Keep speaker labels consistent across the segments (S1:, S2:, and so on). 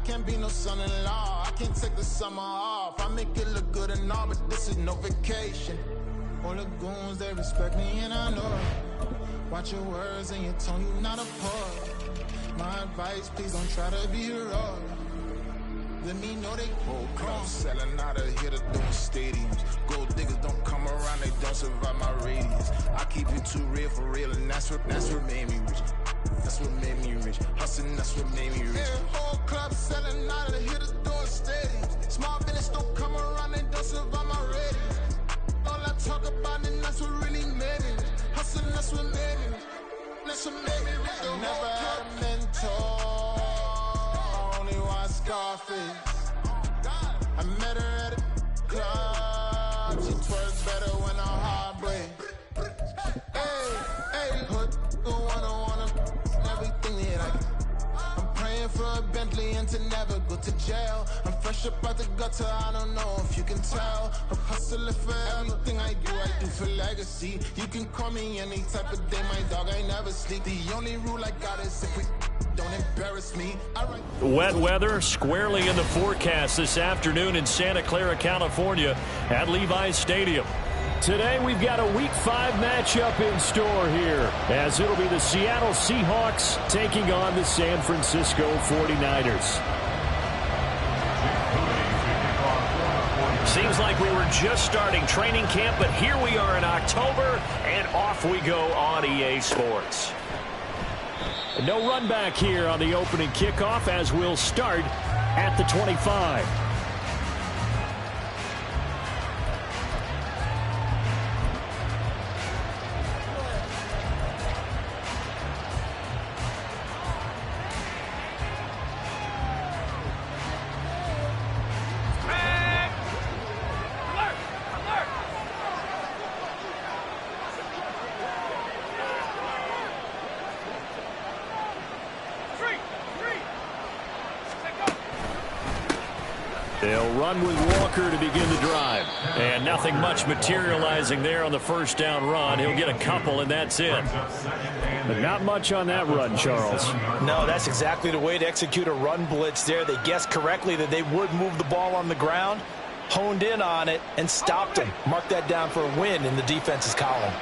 S1: can't be no son-in-law. I can't take the summer off. I make it look good and all, but this is no vacation. All the goons, they respect me and I know it. Watch your words and your tone, you not a poet. My advice, please don't try to be heroic. Let me know they whole club selling out of here to doing stadiums. Gold diggers don't come around, they don't survive my radius. I keep it too real for real, and that's what made me rich. That's what made me rich. Hustling, that's what made me rich. Yeah, whole club selling out of here to doing stadiums. Small business don't come around, they don't survive my radius. All I talk about, and that's what really made me rich. Hustling, that's what made me rich. That's what made me rich. I never had a mentor. Only watch Scarface. I met her at a club. She twerks better when I'm heartbreak. Hey, hood, the wanna everything that I get. I'm praying for a Bentley and to never go to jail. I'm fresh up out the gutter, I don't know if you can tell. I'm hustling for everything I do for legacy. You can call me any type of day, my dog, I never sleep. The only rule I got is if we don't embarrass me.
S2: Wet weather squarely in the forecast this afternoon in Santa Clara, California at Levi's Stadium. Today we've got a Week 5 matchup in store here, as it'll be the Seattle Seahawks taking on the San Francisco 49ers. Seems like we were just starting training camp, but here we are in October, and off we go on EA Sports. No run back here on the opening kickoff, as we'll start at the 25. They'll run with Walker to begin the drive. And nothing much materializing there on the first down run. He'll get a couple, and that's it. But not much on that run, Charles.
S3: No, that's exactly the way to execute a run blitz there. They guessed correctly that they would move the ball on the ground, honed in on it, and stopped him. Mark that down for a win in the defense's column.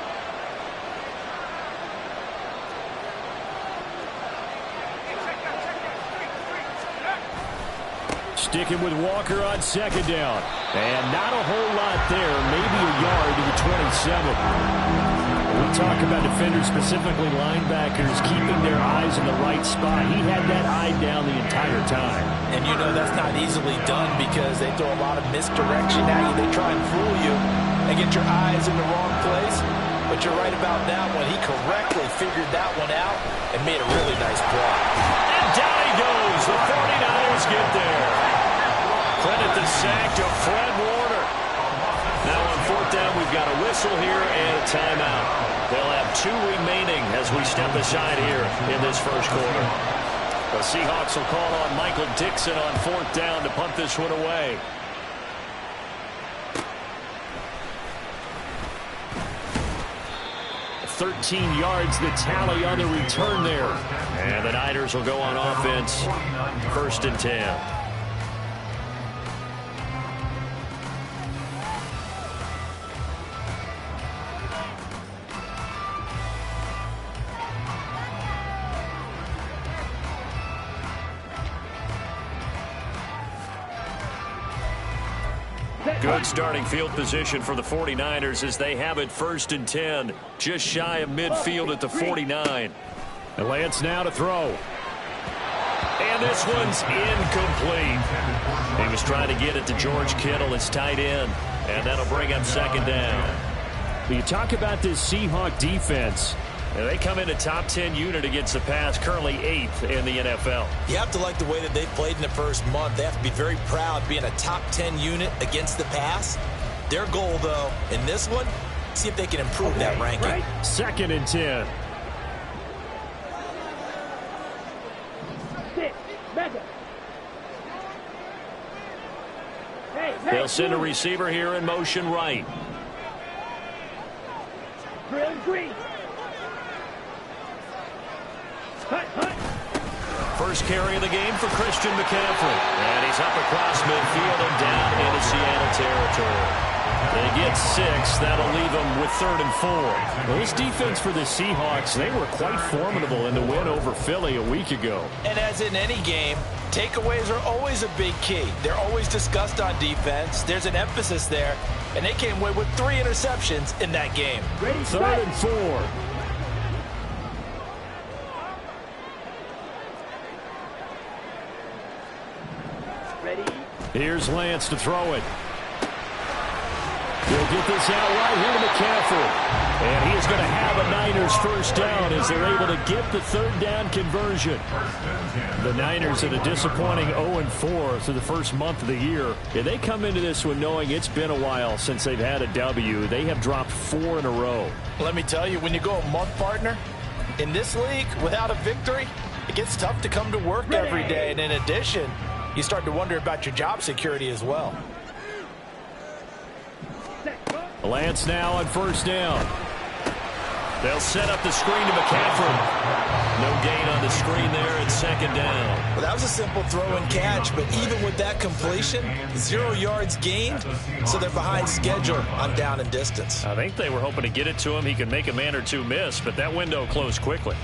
S2: Sticking with Walker on second down. And not a whole lot there. Maybe a yard to the 27. We talk about defenders, specifically linebackers, keeping their eyes in the right spot. He had that eye down the entire time.
S3: And you know that's not easily done because they throw a lot of misdirection at you. They try and fool you and get your eyes in the wrong place. But you're right about that one. He correctly figured that one out and made a really nice play.
S2: And down he goes. The 49ers get there. Credit the sack to Fred Warner. Now on fourth down, we've got a whistle here and a timeout. They'll have 2 remaining as we step aside here in this first quarter. The Seahawks will call on Michael Dixon on fourth down to punt this one away. $13 yards the tally on the return there. And the Niners will go on offense, 1st and 10. Good starting field position for the 49ers as they have it 1st and 10. Just shy of midfield at the 49. And Lance now to throw. And this one's incomplete. He was trying to get it to George Kittle, his tight end. And that'll bring up 2nd down. You talk about this Seahawk defense. And they come in a top 10 unit against the pass, currently 8th in the NFL.
S3: You have to like the way that they played in the first month. They have to be very proud being a top 10 unit against the pass. Their goal, though, in this one, see if they can improve that ranking.
S2: Right. 2nd and 10. They'll send a receiver here in motion right. First carry of the game for Christian McCaffrey. And he's up across midfield and down into Seattle territory. They get 6. That'll leave them with 3rd and 4.
S4: Well, this defense for the Seahawks, they were quite formidable in the win over Philly a week ago.
S3: And as in any game, takeaways are always a big key. They're always discussed on defense. There's an emphasis there. And they came away with 3 interceptions in that game.
S4: 3rd and 4. Here's Lance to throw it. He'll get this out right here to McCaffrey. And he is going to have a Niners first down as they're able to get the 3rd down conversion. The Niners at a disappointing 0-4 through the first month of the year. And they come into this one knowing it's been a while since they've had a W. They have dropped 4 in a row.
S3: Let me tell you, when you go a month, partner, in this league, without a victory, it gets tough to come to work every day. And in addition, you start to wonder about your job security as well.
S4: Lance now on first down.
S2: They'll set up the screen to McCaffrey. No gain on the screen there at 2nd down.
S3: Well, that was a simple throw and catch, but even with that completion, 0 yards gained, so they're behind schedule on down and distance.
S2: I think they were hoping to get it to him. He could make a man or two miss, but that window closed quickly.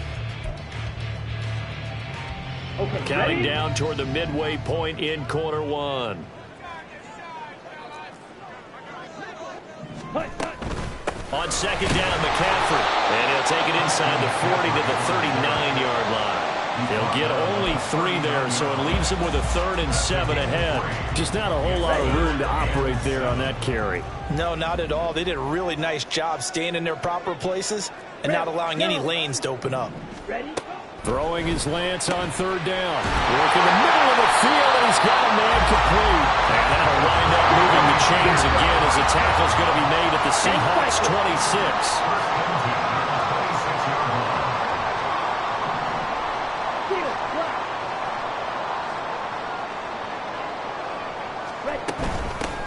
S2: Counting down toward the midway point in quarter 1. On 2nd down, McCaffrey. And he'll take it inside the 40 to the 39-yard line. He'll get only 3 there, so it leaves him with a 3rd and 7 ahead.
S4: Just not a whole lot of room to operate there on that carry.
S3: No, not at all. They did a really nice job staying in their proper places and not allowing any lanes to open up.
S4: Throwing his Lance on 3rd down. Work in the middle of the field, and he's got a man complete.
S2: And that'll wind up moving the chains again as the tackle's going to be made at the Seahawks 26.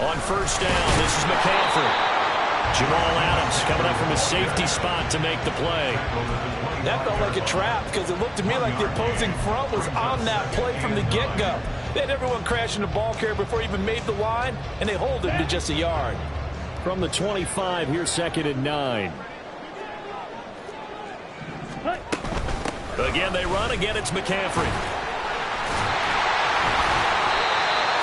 S2: On first down, this is McCaffrey. Jamal Adams coming up from a safety spot to make the play.
S3: That felt like a trap because it looked to me like the opposing front was on that play from the get-go. They had everyone crashing the ball carrier before he even made the line, and they hold him to just a yard.
S4: From the 25, here's 2nd and 9.
S2: Again, they run. Again, it's McCaffrey.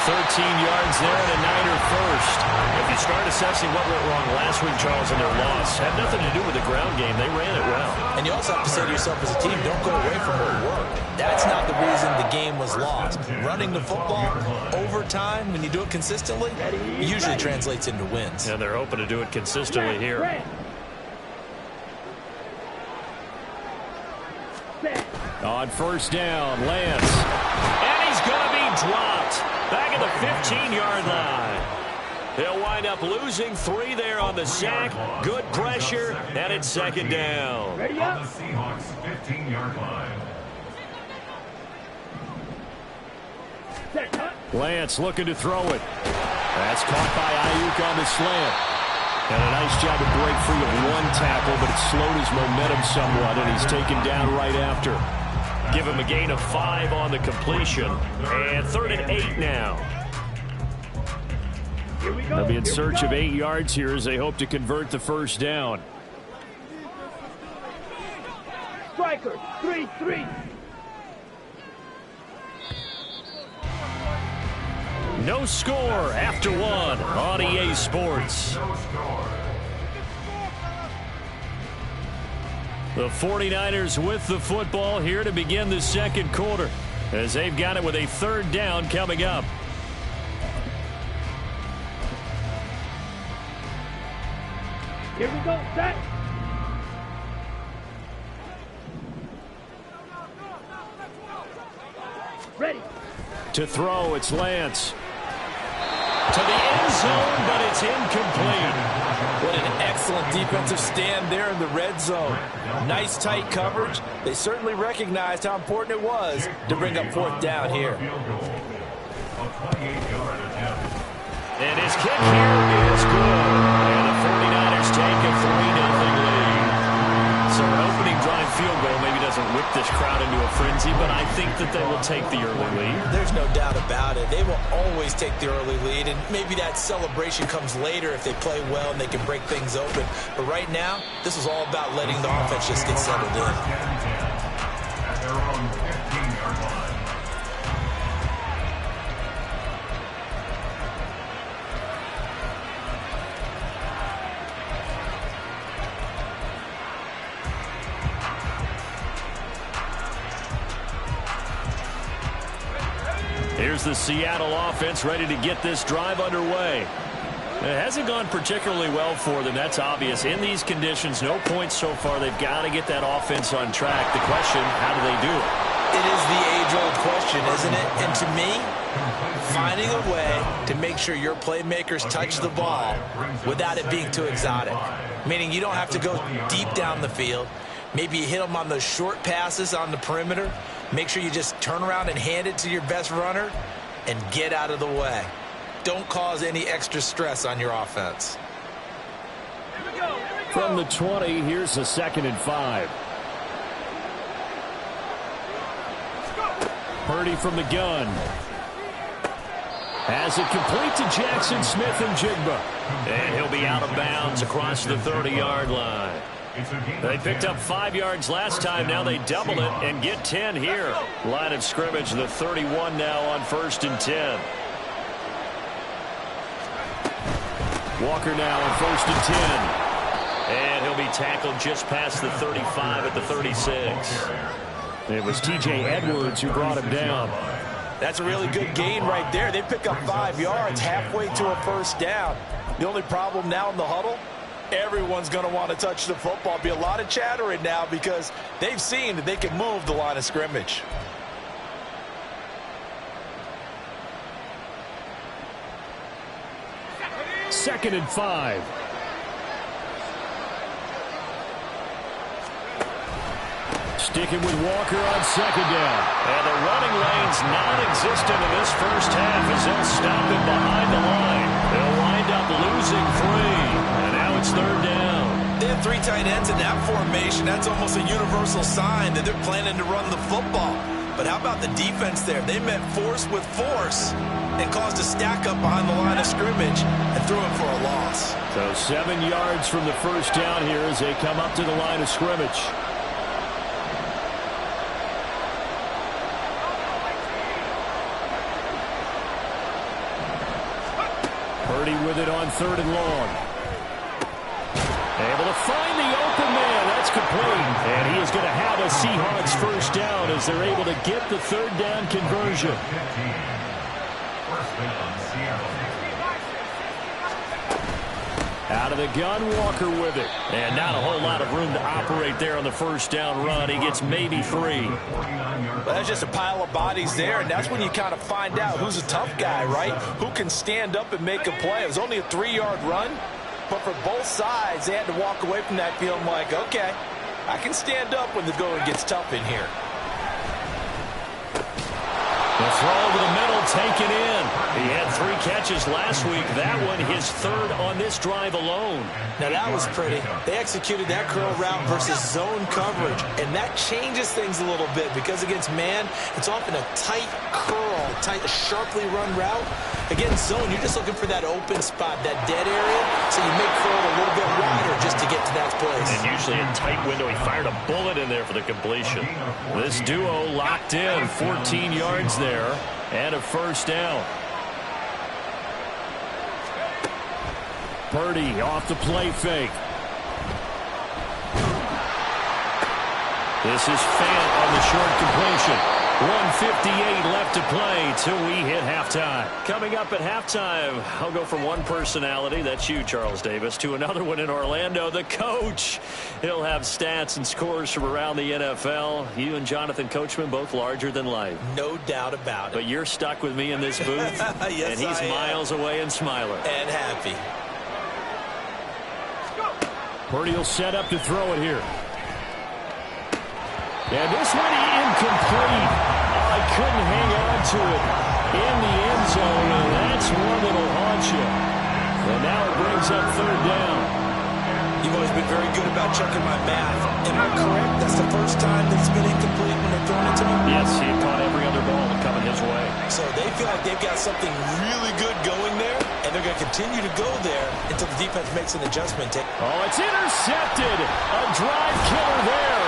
S2: 13 yards there and a Niner first. If you start assessing what went wrong last week, Charles, in their loss, had nothing to do with the ground game. They ran it well.
S3: And you also have to say to yourself as a team, don't go away from what worked. That's not the reason the game was lost. Running the football over time, when you do it consistently, it usually translates into wins.
S2: And they're hoping to do it consistently here.
S4: On first down, Lance.
S2: And he's going to be dropped. Back at the 15-yard line. They'll wind up losing 3 there on the sack. Good pressure, and it's 2nd down.
S5: Ready up. On the Seahawks 15-yard line.
S4: Lance looking to throw it. That's caught by Ayuk on the slant. And a nice job to break free of 1 tackle, but it slowed his momentum somewhat, and he's taken down right after.
S2: Give him a gain of 5 on the completion. And 3rd and 8 now.
S4: They'll be in search of 8 yards here as they hope to convert the first down.
S5: Striker, 3-3.
S2: No score after 1 on EA Sports. The 49ers with the football here to begin the 2nd quarter as they've got it with a 3rd down coming up.
S5: Here we go, set. Ready.
S4: To throw, it's Lance.
S2: To the end zone, but it's incomplete.
S3: What an excellent defensive stand there in the red zone. Nice tight coverage. They certainly recognized how important it was to bring up 4th down here.
S2: And his kick here is good. And the 49ers take a 3-0 lead. So an opening drive field goal maybe doesn't whip this crowd into a frenzy, but I think that they will take the early lead.
S3: There's no doubt about it. They will always take the early lead, and maybe that celebration comes later if they play well and they can break things open. But right now, this is all about letting the offense just get settled in.
S5: At their own 15-yard line.
S2: Here's the Seattle offense ready to get this drive underway. It hasn't gone particularly well for them. That's obvious. In these conditions, no points so far. They've got to get that offense on track. The question, how do they do it?
S3: It is the age-old question, isn't it? And to me, finding a way to make sure your playmakers touch the ball without it being too exotic. Meaning you don't have to go deep down the field. Maybe you hit them on those short passes on the perimeter. Make sure you just turn around and hand it to your best runner and get out of the way. Don't cause any extra stress on your offense.
S4: From the 20, here's a 2nd and 5. Purdy from the gun. Has it complete to Jackson Smith-Njigba.
S2: And he'll be out of bounds across the 30-yard line. They picked up 5 yards last time. Now they double it and get 10 here. Line of scrimmage, the 31 now on 1st and 10.
S4: Walker now on 1st and 10.
S2: And he'll be tackled just past the 35 at the 36.
S4: It was T.J. Edwards who brought him down.
S3: That's a really good gain right there. They pick up 5 yards halfway to a 1st down. The only problem now in the huddle, everyone's going to want to touch the football. Be a lot of chattering now because they've seen that they can move the line of scrimmage.
S4: Second and 5. Sticking with Walker on 2nd down.
S2: And the running lane's non-existent in this first half as they'll stop him behind the line. They'll wind up losing 3. And now it's 3rd down.
S3: They have 3 tight ends in that formation. That's almost a universal sign that they're planning to run the football. But how about the defense there? They met force with force and caused a stack up behind the line of scrimmage and threw him for a loss.
S4: So 7 yards from the 1st down here as they come up to the line of scrimmage. Purdy with it on 3rd and long. Able to find the open man. That's complete. And he is going to have a Seahawks 1st down as they're able to get the 3rd down conversion. Out of the gun, Walker with it.
S2: And not a whole lot of room to operate there on the 1st down run. He gets maybe 3.
S3: Well, that's just a pile of bodies there, and that's when you kind of find out who's a tough guy, right? Who can stand up and make a play. It was only a 3-yard run, but for both sides, they had to walk away from that feeling like, okay, I can stand up when the going gets tough in here.
S2: The throw over the middle, taken in. He had 3 catches last week. That one, his 3rd on this drive alone.
S3: Now, that was pretty. They executed that curl route versus zone coverage, and that changes things a little bit because against man, it's often a tight curl, tight, sharply run route. Against zone, you're just looking for that open spot, that dead area, so you make curl a little bit wider just to get to that place.
S2: And usually a tight window. He fired a bullet in there for the completion. This duo locked in, 14 yards there. And a 1st down.
S4: Purdy off the play fake.
S2: This is Fant on the short completion. 1:58 left to play till we hit halftime. Coming up at halftime, I'll go from one personality, that's you, Charles Davis, to another one in Orlando, the coach. He'll have stats and scores from around the NFL. You and Jonathan Coachman, both larger than life.
S3: No doubt about it.
S2: But you're stuck with me in this booth,
S3: yes,
S2: and he's miles away and smiling.
S3: And happy.
S4: Purdy will set up to throw it here. And this one incomplete. I couldn't hang on to it in the end zone, and that's one that'll haunt you. And now it brings up 3rd down.
S3: You've always been very good about checking my math. Am I correct? That's the first time that it's been incomplete when they're throwing it to him?
S2: Yes, he had caught every other ball coming his way.
S3: So they feel like they've got something really good going there, and they're going to continue to go there until the defense makes an adjustment.
S4: Oh, it's intercepted. A drive killer there.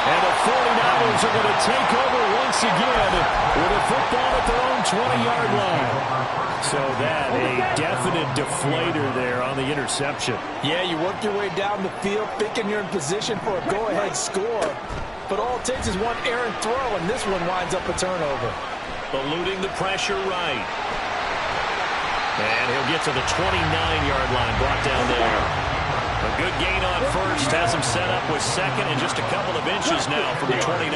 S4: And the 49ers are going to take over once again with a football at their own 20-yard line. So that, a definite deflator there on the interception.
S3: Yeah, you work your way down the field thinking you're in position for a go-ahead score. But all it takes is one errant throw, and this one winds up a turnover.
S2: Eluding the pressure right. And he'll get to the 29-yard line, brought down there. A good gain on first, has him set up with second and just a couple of inches now from the 29.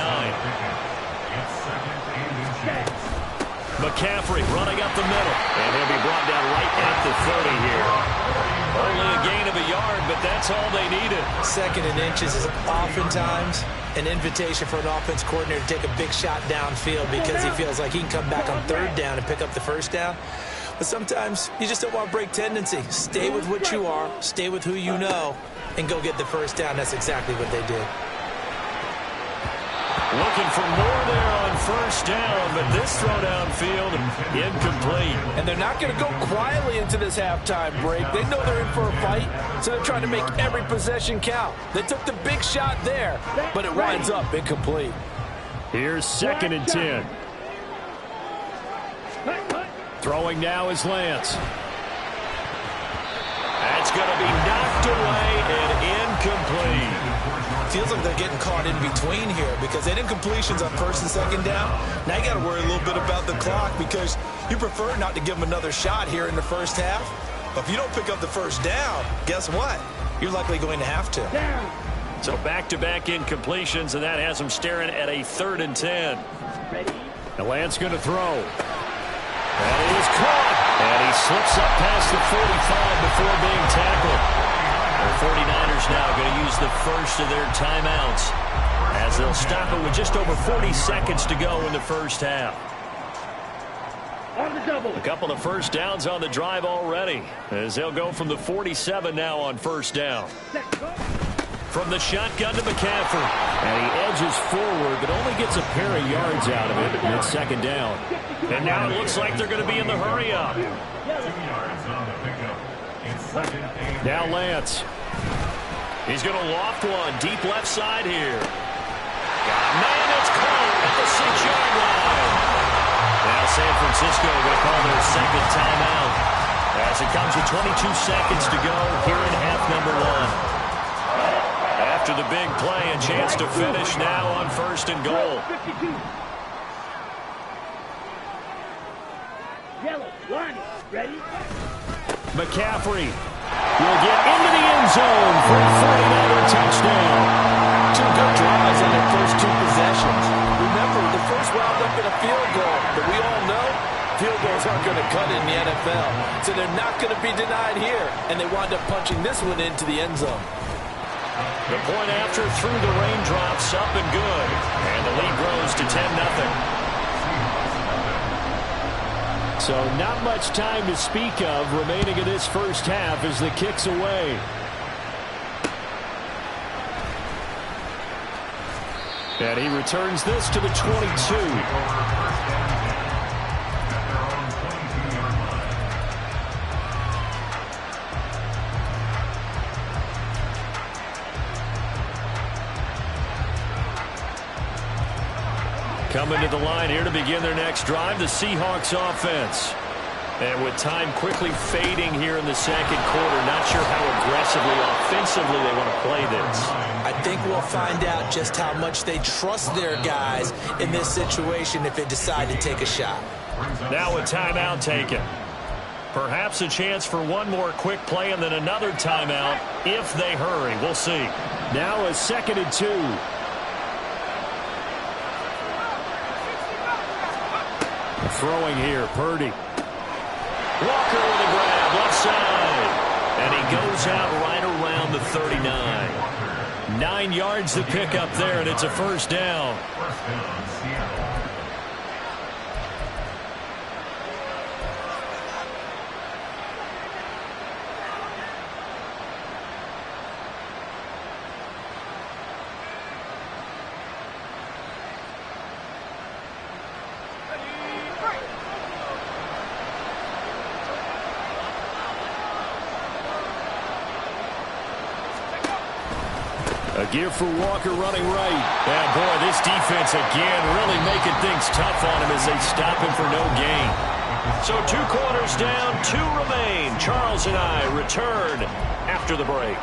S2: McCaffrey running up the middle, and he'll be brought down right at the 30 here. Only a gain of a yard, but that's all they needed.
S3: Second and inches is oftentimes an invitation for an offense coordinator to take a big shot downfield because he feels like he can come back on third down and pick up the first down. But sometimes you just don't want to break tendency. Stay with what you are, stay with who you know, and go get the first down. That's exactly what they did.
S2: Looking for more there on first down, but this throw downfield incomplete.
S3: And they're not going to go quietly into this halftime break. They know they're in for a fight, so they're trying to make every possession count. They took the big shot there, but it winds up incomplete.
S4: Here's 2nd and 10. Throwing now is Lance.
S2: That's going to be knocked away and incomplete.
S3: Feels like they're getting caught in between here because they did incompletions on first and second down. Now you got to worry a little bit about the clock because you prefer not to give them another shot here in the first half. But if you don't pick up the first down, guess what? You're likely going to have to.
S2: So back-to-back incompletions, and that has them staring at a 3rd and 10.
S4: Now Lance going to throw.
S2: And he is caught. And he slips up past the 45 before being tackled. The 49ers now going to use the first of their timeouts as they'll stop it with just over 40 seconds to go in the first half. A couple of first downs on the drive already as they'll go from the 47 now on first down. From the shotgun to McCaffrey.
S4: And he edges forward, but only gets a pair of yards out of it, and it's 2nd down.
S2: And now it looks like they're going to be in the hurry-up.
S4: Now Lance.
S2: He's going to loft one deep left side here. Man, it's caught at the 6-yard line. Now San Francisco going to call their 2nd timeout as it comes with 22 seconds to go here in half number 1. After the big play, a chance to finish now on 1st and goal.
S4: McCaffrey will get into the end zone for a 49er touchdown.
S3: 2 good drives on their first 2 possessions. Remember, the first wound up in a field goal, but we all know field goals aren't going to cut it in the NFL. So they're not going to be denied here, and they wind up punching this one into the end zone.
S2: The point after through the raindrops, up and good. And the lead grows to 10-0.
S4: So not much time to speak of remaining in this first half as the kick's away. And he returns this to the 22. Coming to the line here to begin their next drive, the Seahawks offense. And with time quickly fading here in the second quarter, not sure how aggressively, offensively they want to play this.
S3: I think we'll find out just how much they trust their guys in this situation if they decide to take a shot.
S2: Now a timeout taken. Perhaps a chance for one more quick play and then another timeout if they hurry. We'll see.
S4: Now a 2nd and 2. Throwing here, Purdy.
S2: Walker with a grab, left side. And he goes out right around the 39.
S4: 9 yards to pick up there, and it's a first down. A give for Walker running right.
S2: And boy, this defense again really making things tough on him as they stop him for no gain. So 2 quarters down, 2 remain. Charles and I return after the break.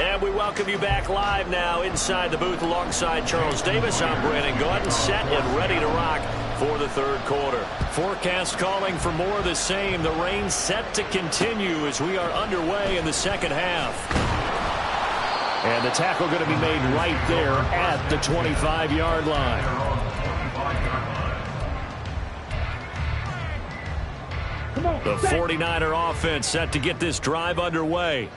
S2: And we welcome you back live now inside the booth alongside Charles Davis. I'm Brandon Gordon, set and ready to rock for the third quarter. Forecast calling for more of the same. The rain set to continue as we are underway in the second half.
S4: And the tackle going to be made right there at the 25-yard line.
S2: The 49er offense set to get this drive underway.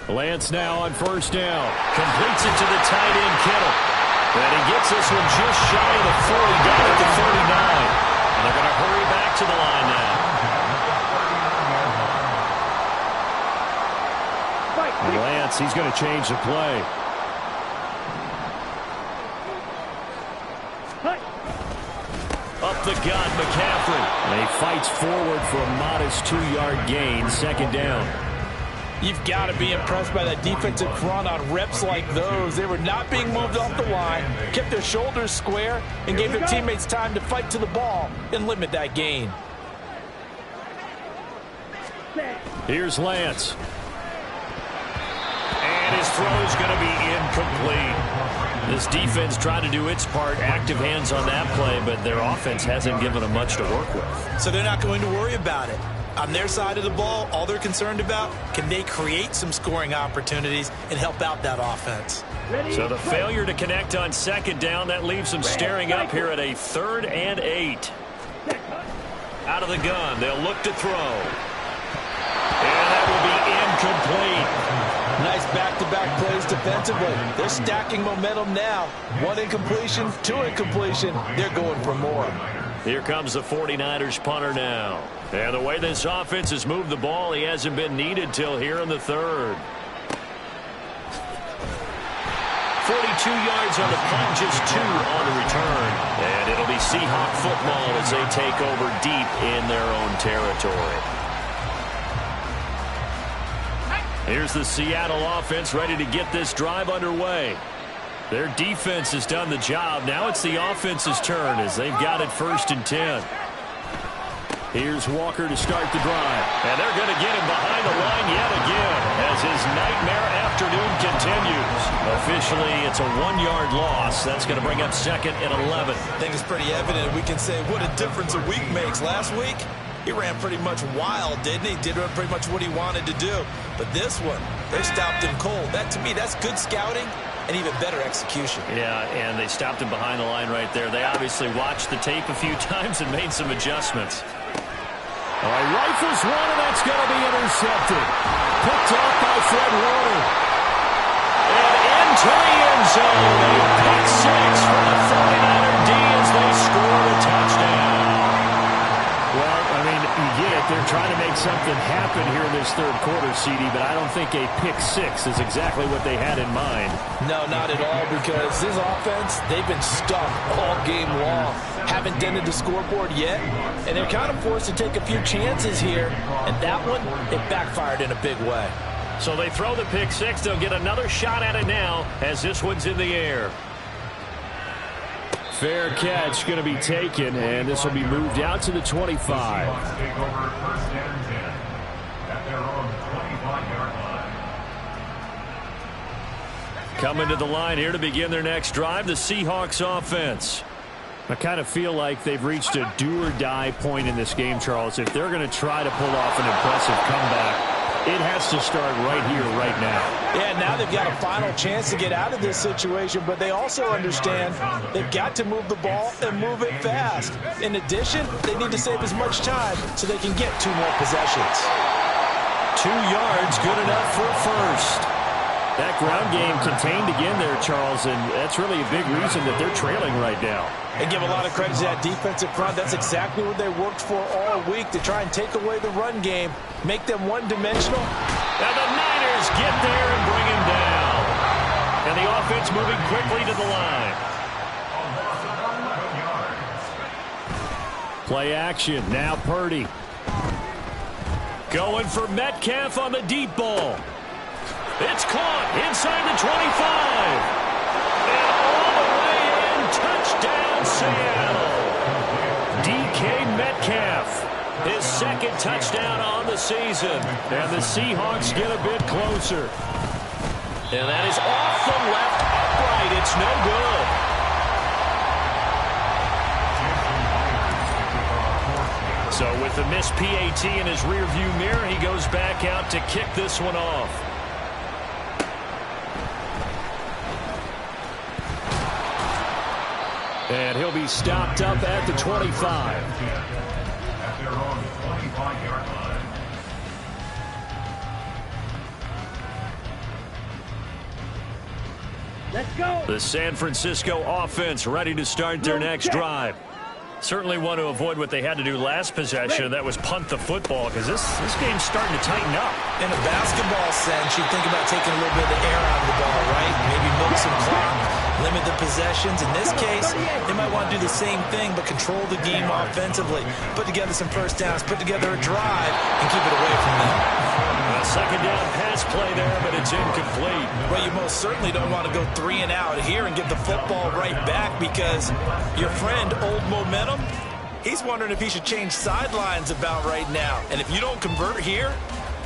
S4: Lance now on first down.
S2: Completes it to the tight end, Kittle. And he gets this one just shy of the 40, down at the 39. And they're going to hurry back to the line now.
S4: And Lance, he's going to change the play.
S2: Up the gut, McCaffrey.
S4: And he fights forward for a modest 2-yard gain, second down.
S3: You've got to be impressed by that defensive front on reps like those. They were not being moved off the line, kept their shoulders square, and gave their teammates time to fight to the ball and limit that gain.
S4: Here's Lance.
S2: And his throw is going to be incomplete. This defense tried to do its part, active hands on that play, but their offense hasn't given them much to work with.
S3: So they're not going to worry about it. On their side of the ball, all they're concerned about, can they create some scoring opportunities and help out that offense?
S2: So the failure to connect on second down, that leaves them staring up here at a 3rd and 8. Out of the gun, they'll look to throw. And that will be incomplete.
S3: Nice back-to-back plays defensively. They're stacking momentum now. 1 incompletion, 2 incompletion. They're going for more.
S2: Here comes the 49ers punter now. And the way this offense has moved the ball, he hasn't been needed till here in the 3rd. 42 yards on the punt, just 2 on the return. And it'll be Seahawk football as they take over deep in their own territory. Here's the Seattle offense ready to get this drive underway. Their defense has done the job. Now it's the offense's turn as they've got it 1st and 10.
S4: Here's Walker to start the drive.
S2: And they're going to get him behind the line yet again as his nightmare afternoon continues. Officially, it's a 1-yard loss. That's going to bring up 2nd and 11.
S3: I think it's pretty evident. We can say what a difference a week makes. Last week, he ran pretty much wild, didn't he? Did pretty much what he wanted to do. But this one, they stopped him cold. That, to me, that's good scouting and even better execution.
S2: Yeah, and they stopped him behind the line right there. They obviously watched the tape a few times and made some adjustments.
S4: All right, rifles one, and that's going to be intercepted. Picked off by Fred Warner.
S2: And into the end zone. A pick 6 for the 49er D as they score a touchdown.
S4: Well, I mean, you get it. They're trying to make something happen here in this 3rd quarter, CD, but I don't think a pick 6 is exactly what they had in mind.
S3: No, not at all, because this offense, they've been stuck all game long. Haven't dented the scoreboard yet, and they're kind of forced to take a few chances here, and that one, it backfired in a big way.
S2: So they throw the pick 6. They'll get another shot at it now as this one's in the air.
S4: Fair catch going to be taken, and this will be moved out to the 25.
S5: Take over 1st and 10 at their own 25-yard line.
S2: Coming to the line here to begin their next drive, the Seahawks offense.
S4: I kind of feel like they've reached a do-or-die point in this game, Charles. If they're going to try to pull off an impressive comeback, it has to start right here, right now.
S3: Yeah, now they've got a final chance to get out of this situation, but they also understand they've got to move the ball and move it fast. In addition, they need to save as much time so they can get 2 more possessions.
S2: 2 yards, good enough for a first.
S4: That ground game contained again there, Charles, and that's really a big reason that they're trailing right now.
S3: And give a lot of credit to that defensive front. That's exactly what they worked for all week, to try and take away the run game, make them one-dimensional.
S2: And the Niners get there and bring him down. And the offense moving quickly to the line.
S4: Play action. Now Purdy. Going for Metcalf on the deep ball. It's caught inside the 25. And all the way in. Touchdown, Seattle. DK Metcalf. His second touchdown on the season. And the Seahawks get a bit closer. And that is off the left upright. It's no good. So with the missed PAT in his rearview mirror, he goes back out to kick this one off. And he'll be stopped up at the 25.
S5: At their own 25-yard line.
S6: Let's go.
S4: The San Francisco offense ready to start their next drive. Certainly want to avoid what they had to do last possession. That was punt the football, because this game's starting to tighten up.
S3: In a basketball sense, you think about taking a little bit of the air out of the ball, right? Maybe milk some clock, limit the possessions. In this case, they might want to do the same thing, but control the game offensively. Put together some first downs, put together a drive, and keep it away from them.
S4: A second down pass play there, but it's incomplete.
S3: Well, you most certainly don't want to go 3 and out here and give the football right back, because your friend, Old Momentum, he's wondering if he should change sidelines about right now. And if you don't convert here,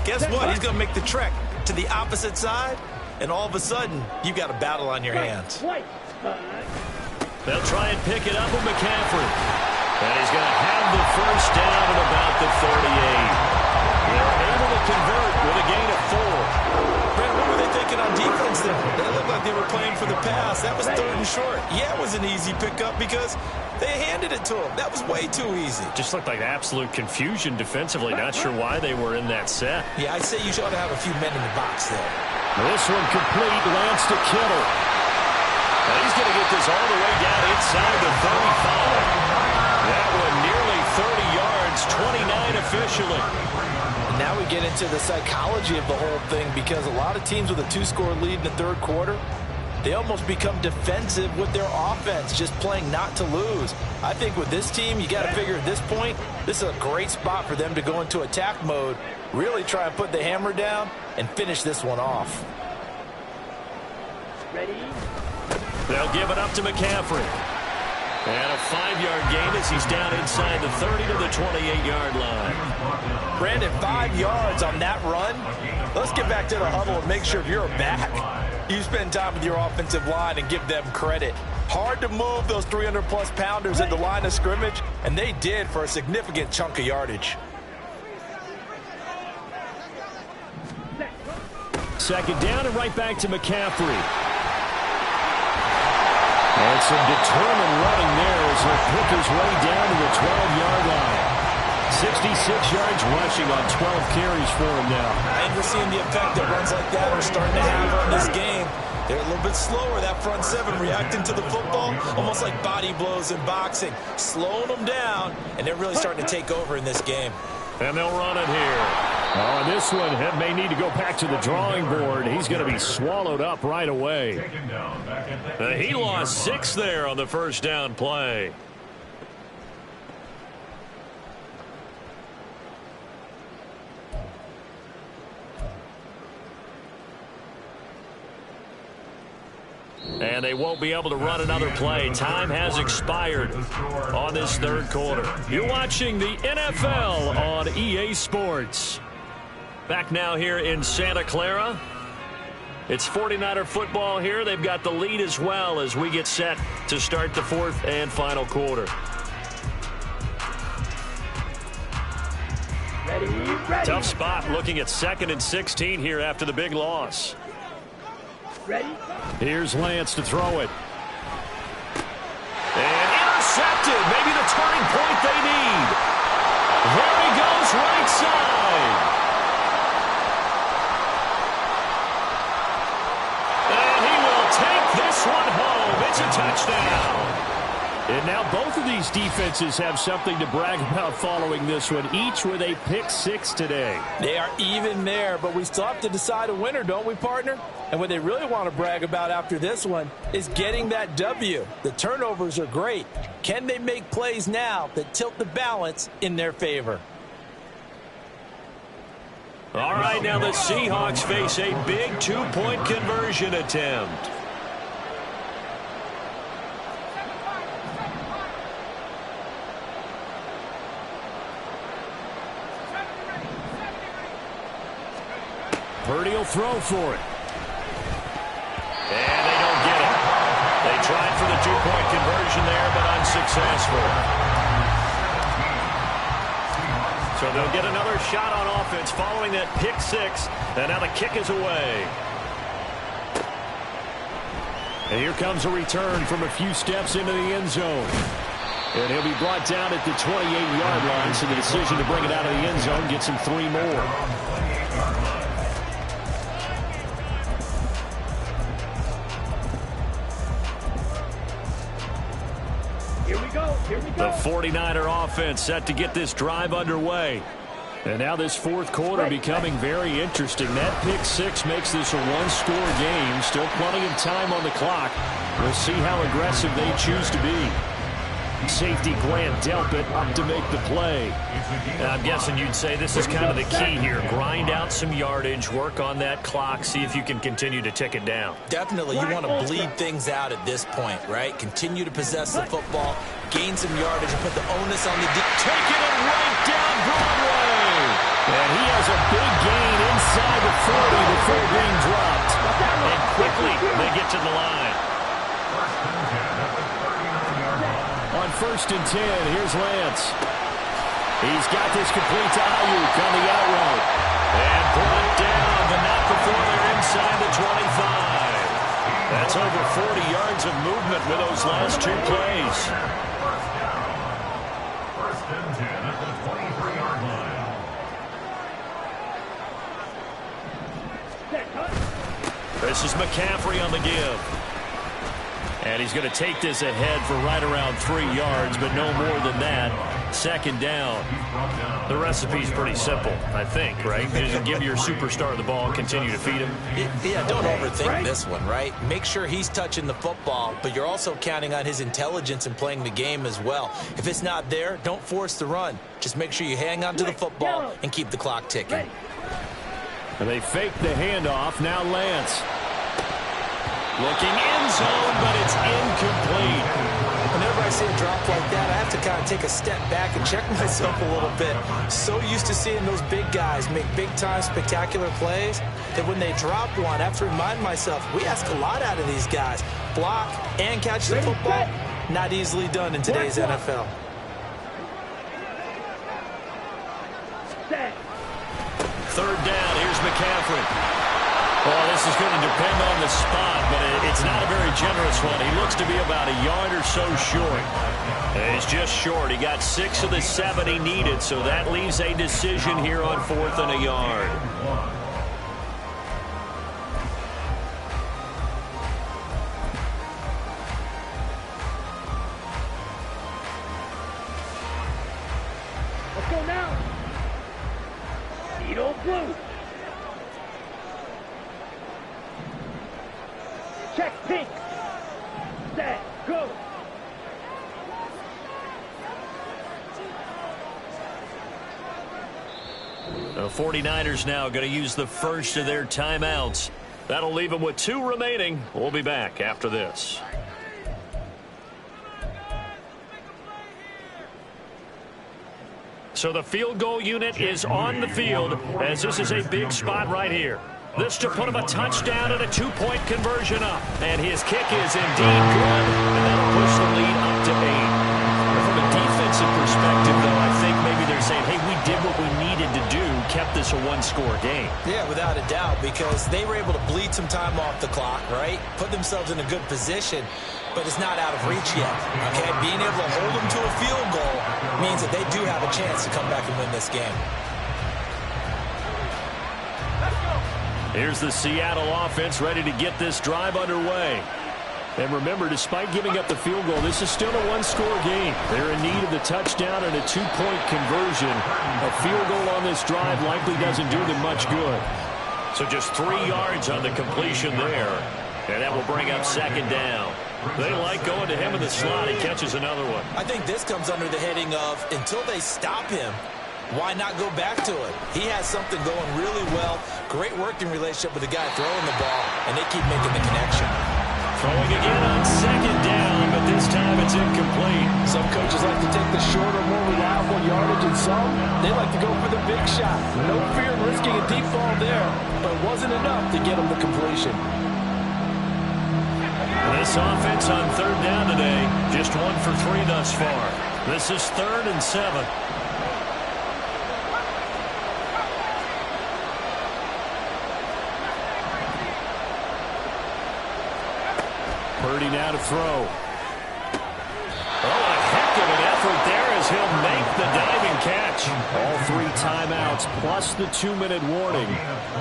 S3: guess what? He's going to make the trek to the opposite side, and all of a sudden, you've got a battle on your hands.
S4: They'll try and pick it up with McCaffrey. And he's going to have the first down at about the 38. They're able to convert with a gain of 4.
S3: Brent, what were they thinking on defense there? They looked like they were playing for the pass. That was 3rd and short. Yeah, it was an easy pickup because they handed it to him. That was way too easy.
S4: Just looked like absolute confusion defensively. Not sure why they were in that set.
S3: Yeah, I'd say you ought to have a few men in the box there.
S4: This one complete. Lance to Kittle. And he's going to get this all the way down inside the 35. That one nearly 30 yards, 29 officially.
S3: Now we get into the psychology of the whole thing, because a lot of teams with a 2-score lead in the 3rd quarter, they almost become defensive with their offense, just playing not to lose. I think with this team, you got to figure at this point, this is a great spot for them to go into attack mode, really try and put the hammer down and finish this one off.
S6: Ready?
S4: They'll give it up to McCaffrey. And a 5-yard gain as he's down inside the 30 to the 28-yard line.
S3: Brandon, 5 yards on that run. Let's get back to the huddle and make sure if you're back, you spend time with your offensive line and give them credit. Hard to move those 300-plus pounders at the line of scrimmage, and they did for a significant chunk of yardage.
S4: Second down and right back to McCaffrey. And some determined running there as he'll pick his way down to the 12-yard line. 66 yards rushing on 12 carries for him now.
S3: And we're seeing the effect that runs like that are starting to have on this game. They're a little bit slower, that front 7, reacting to the football, almost like body blows in boxing, slowing them down, and they're really starting to take over in this game.
S4: And they'll run it here. Oh, and this one may need to go back to the drawing board. He's going to be swallowed up right away. He lost 6 there on the first down play. And they won't be able to run another play. Time has expired on this 3rd quarter. You're watching the NFL on EA Sports. Back now here in Santa Clara. It's 49er football here. They've got the lead as well as we get set to start the 4th and final quarter.
S6: Ready.
S4: Tough spot looking at 2nd and 16 here after the big loss.
S6: Ready.
S4: Here's Lance to throw it. And intercepted. Maybe the turning point they need. There he goes, right side. And he will take this one home. It's a touchdown. And now both of these defenses have something to brag about following this one, each with a pick six today.
S3: They are even there, but we still have to decide a winner, don't we, partner? And what they really want to brag about after this one is getting that W. The turnovers are great. Can they make plays now that tilt the balance in their favor?
S2: All right, now the Seahawks face a big two-point conversion attempt.
S4: Purdy will throw for it.
S2: And they don't get it. They tried for the two-point conversion there, but unsuccessful. So they'll get another shot on offense following that pick six. And now the kick is away.
S4: And here comes a return from a few steps into the end zone. And he'll be brought down at the 28-yard line, so the decision to bring it out of the end zone gets him 3 more.
S2: The 49er offense set to get this drive underway.
S4: And now this fourth quarter becoming very interesting. That pick six makes this a one-score game. Still plenty of time on the clock. We'll see how aggressive they choose to be. Safety Grant Delpit up to make the play.
S2: I'm guessing you'd say this is kind of the key here. Grind out some yardage, work on that clock, see if you can continue to tick it down.
S3: Definitely, you want to bleed things out at this point, right? Continue to possess the football, gain some yardage, and put the onus on the
S2: taking it right down Broadway.
S4: And he has a big gain inside the 40 before being dropped.
S2: And quickly, they get to the line.
S4: On 1st and 10, here's Lance. He's got this complete to Ayuk on the out route.
S2: And brought down, but not before they're inside the 25. That's over 40 yards of movement with those last two plays.
S5: First and 10 at the 23-yard line.
S2: This is McCaffrey on the give. And he's going to take this ahead for right around 3 yards, but no more than that. 2nd down. The recipe's pretty simple, I think, right? You just give your superstar the ball and continue to feed him.
S3: Yeah, don't overthink this one, right? Make sure he's touching the football, but you're also counting on his intelligence in playing the game as well. If it's not there, don't force the run. Just make sure you hang on to the football and keep the clock ticking.
S4: And they fake the handoff. Now Lance.
S2: Looking in zone, but it's incomplete.
S3: Whenever I see a drop like that, I have to kind of take a step back and check myself a little bit. So used to seeing those big guys make big-time spectacular plays that when they drop one, I have to remind myself, we ask a lot out of these guys. Block and catch the football, not easily done in today's NFL.
S2: Third down, here's McCaffrey. Well, this is going to depend on the spot, but it's not a very generous one. He looks to be about a yard or so short. He's just short. He got 6 of the 7 he needed, so that leaves a decision here on 4th and a yard.
S6: Let's go now. Needle blue. Check pink. Set. Go.
S2: The 49ers now going to use the first of their timeouts. That'll leave them with 2 remaining. We'll be back after this. So the field goal unit is on the field as this is a big spot right here. This to put him a touchdown and a 2-point conversion up. And his kick is indeed good. And that'll push the lead up to 8. From a defensive perspective, though, I think maybe they're saying, hey, we did what we needed to do, kept this a one-score game.
S3: Yeah, without a doubt, because they were able to bleed some time off the clock, right? Put themselves in a good position, but it's not out of reach yet, okay? Being able to hold them to a field goal means that they do have a chance to come back and win this game.
S2: Here's the Seattle offense ready to get this drive underway.
S4: And remember, despite giving up the field goal, this is still a one-score game. They're in need of the touchdown and a two-point conversion. A field goal on this drive likely doesn't do them much good.
S2: So just 3 yards on the completion there. And that will bring up second down. They like going to him in the slot. He catches another one.
S3: I think this comes under the heading of until they stop him, why not go back to it? He has something going really well. Great working relationship with the guy throwing the ball, and they keep making the connection.
S2: Throwing again on second down, but this time it's incomplete.
S3: Some coaches like to take the shorter, more reliable yardage, and some, they like to go for the big shot. No fear in risking a deep ball there, but it wasn't enough to get him the completion.
S2: This offense on third down today, just 1 for 3 thus far. This is 3rd and 7.
S4: Purdy now to throw.
S2: Oh, a heck of an effort there as he'll make the diving catch.
S4: All 3 timeouts plus the 2-minute warning.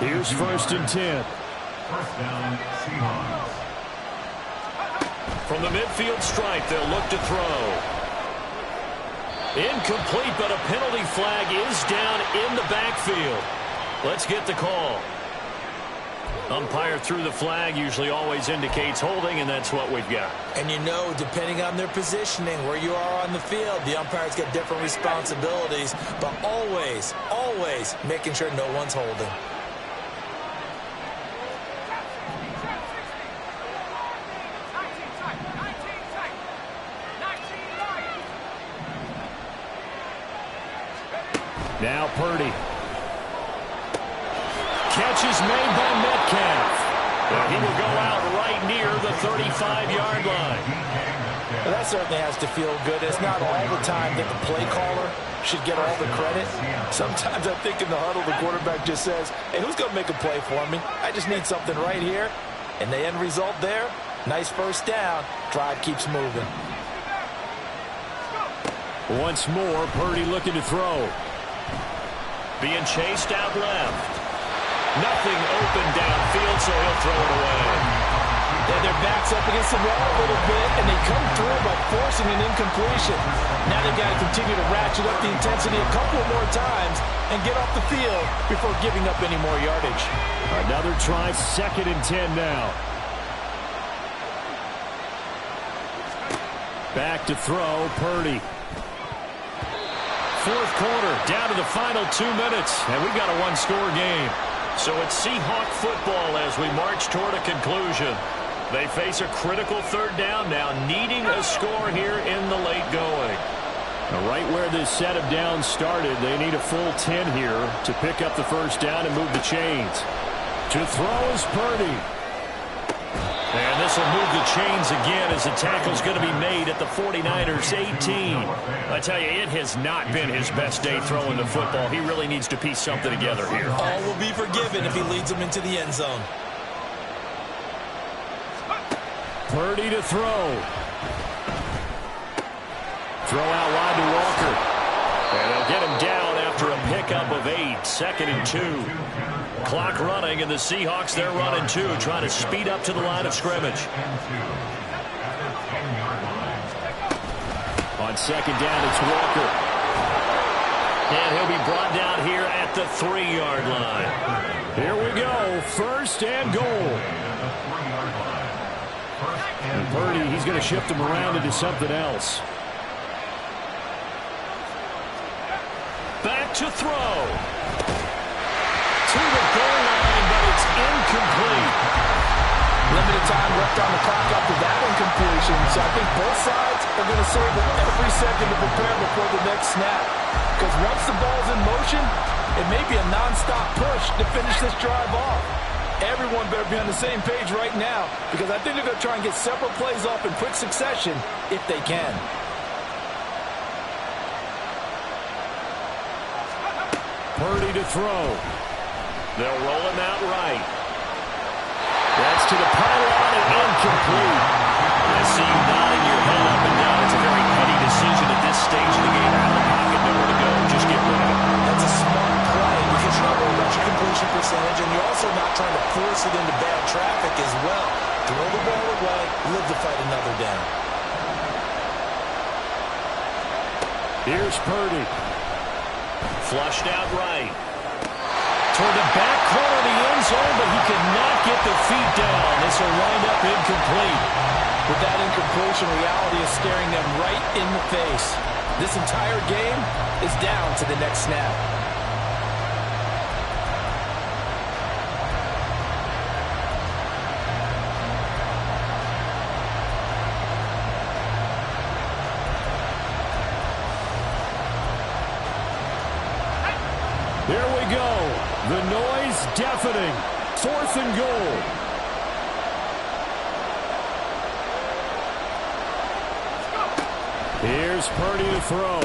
S4: Here's 1st and 10.
S5: First down, Seahawks.
S2: From the midfield stripe, they'll look to throw. Incomplete, but a penalty flag is down in the backfield. Let's get the call. Umpire threw the flag, usually always indicates holding, and that's what we've got.
S3: And you know, depending on their positioning, where you are on the field, the umpires get different responsibilities, but always, always making sure no one's holding.
S4: Now Purdy. Catch is made by Metcalf.
S2: And he will go out right near the 35-yard line.
S3: Well, that certainly has to feel good. It's not all the time that the play caller should get all the credit. Sometimes I think in the huddle, the quarterback just says, hey, who's going to make a play for me? I just need something right here. And the end result there, nice first down. Drive keeps moving.
S4: Once more, Purdy looking to throw.
S2: Being chased out left. Nothing open downfield, so he'll throw it away.
S3: Yeah, their back's up against the wall a little bit, and they come through by forcing an incompletion. Now they've got to continue to ratchet up the intensity a couple more times and get off the field before giving up any more yardage.
S4: Another try, 2nd and 10 now. Back to throw, Purdy.
S2: 4th quarter, down to the final 2 minutes, and we've got a one-score game. So it's Seahawk football as we march toward a conclusion. They face a critical 3rd down now, needing a score here in the late going.
S4: Now, right where this set of downs started, they need a full 10 here to pick up the 1st down and move the chains. To throw is Purdy.
S2: And this will move the chains again as the tackle's going to be made at the 49ers 18. I tell you, it has not been his best day throwing the football. He really needs to piece something together here.
S3: All will be forgiven if he leads them into the end zone.
S4: Purdy to throw. Throw out wide to Walker.
S2: And they'll get him down after a pickup of 8, 2nd and 2. Clock running, and the Seahawks, they're running 2, trying to speed up to the line of scrimmage.
S4: On 2nd down, it's Walker.
S2: And he'll be brought down here at the 3-yard line.
S4: Here we go, 1st and goal. And Purdy, he's going to shift him around into something else.
S2: Back to throw. To the goal line, but it's incomplete.
S3: Limited time left on the clock after that incompletion, so I think both sides are going to serve it every second to prepare before the next snap. Because once the ball's in motion, it may be a non-stop push to finish this drive off. Everyone better be on the same page right now, because I think they're going to try and get several plays off in quick succession if they can.
S4: Purdy to throw.
S2: They'll roll him out right.
S4: That's to the pylon and incomplete.
S2: I see you nodding your head up and down. It's a very heady decision at this stage of the game. Out of the pocket, nowhere to go. Just get rid of it.
S3: That's a smart play because you're not worried about your completion percentage, and you're also not trying to force it into bad traffic as well. Throw the ball away, live to fight another down.
S4: Here's Purdy.
S2: Flushed out right. Toward the back corner of the end zone, but he could not get the feet down. This will wind up incomplete.
S3: With that incompletion, reality is staring them right in the face. This entire game is down to the next snap.
S4: Here we go. The noise deafening. 4th and goal. Here's Purdy to throw.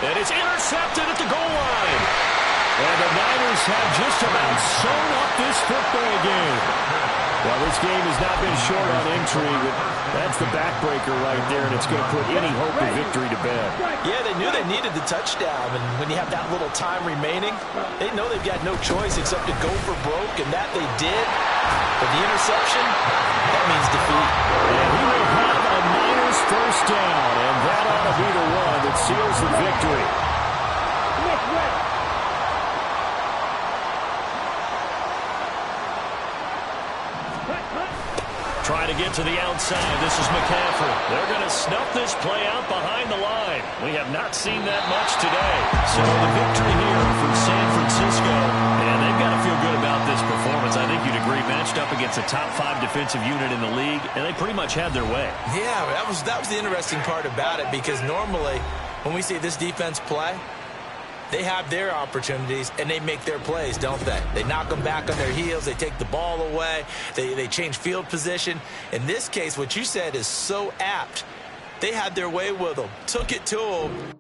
S2: And it's intercepted at the goal line.
S4: And the Niners have just about sewn up this football game. Well, this game has not been short on intrigue, but that's the backbreaker right there, and it's going to put any hope of victory to bed.
S3: Yeah, they knew they needed the touchdown, and when you have that little time remaining, they know they've got no choice except to go for broke, and that they did. But the interception, that means defeat.
S4: And he will have a Niners first down, and that ought to be the one that seals the victory.
S2: Trying to get to the outside. This is McCaffrey. They're going to snuff this play out behind the line. We have not seen that much today. So the victory here from San Francisco. And they've got to feel good about this performance. I think you'd agree, matched up against a top 5 defensive unit in the league, and they pretty much had their way.
S3: Yeah, that was the interesting part about it, because normally when we see this defense play, they have their opportunities, and they make their plays, don't they? They knock them back on their heels. They take the ball away. They change field position. In this case, what you said is so apt. They had their way with them, took it to them.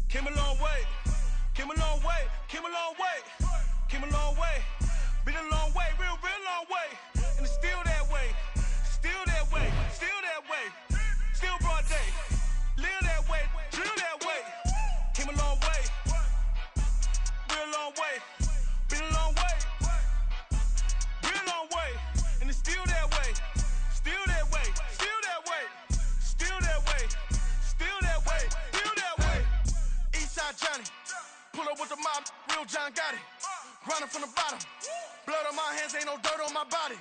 S1: Came a long way, came a long way, came a long way, came a long way, been a long way, real long way, and it's still that way, still that way, still that way, still broad day, live that way, drill that way, came a long way, real long way, been a long way, real long way, and it's still that way, still that way, still that way, still that way, still that way, still that way. Eastside Johnny, pull up with the mob, real John got it. Grinding from the bottom, blood on my hands, ain't no dirt on my body.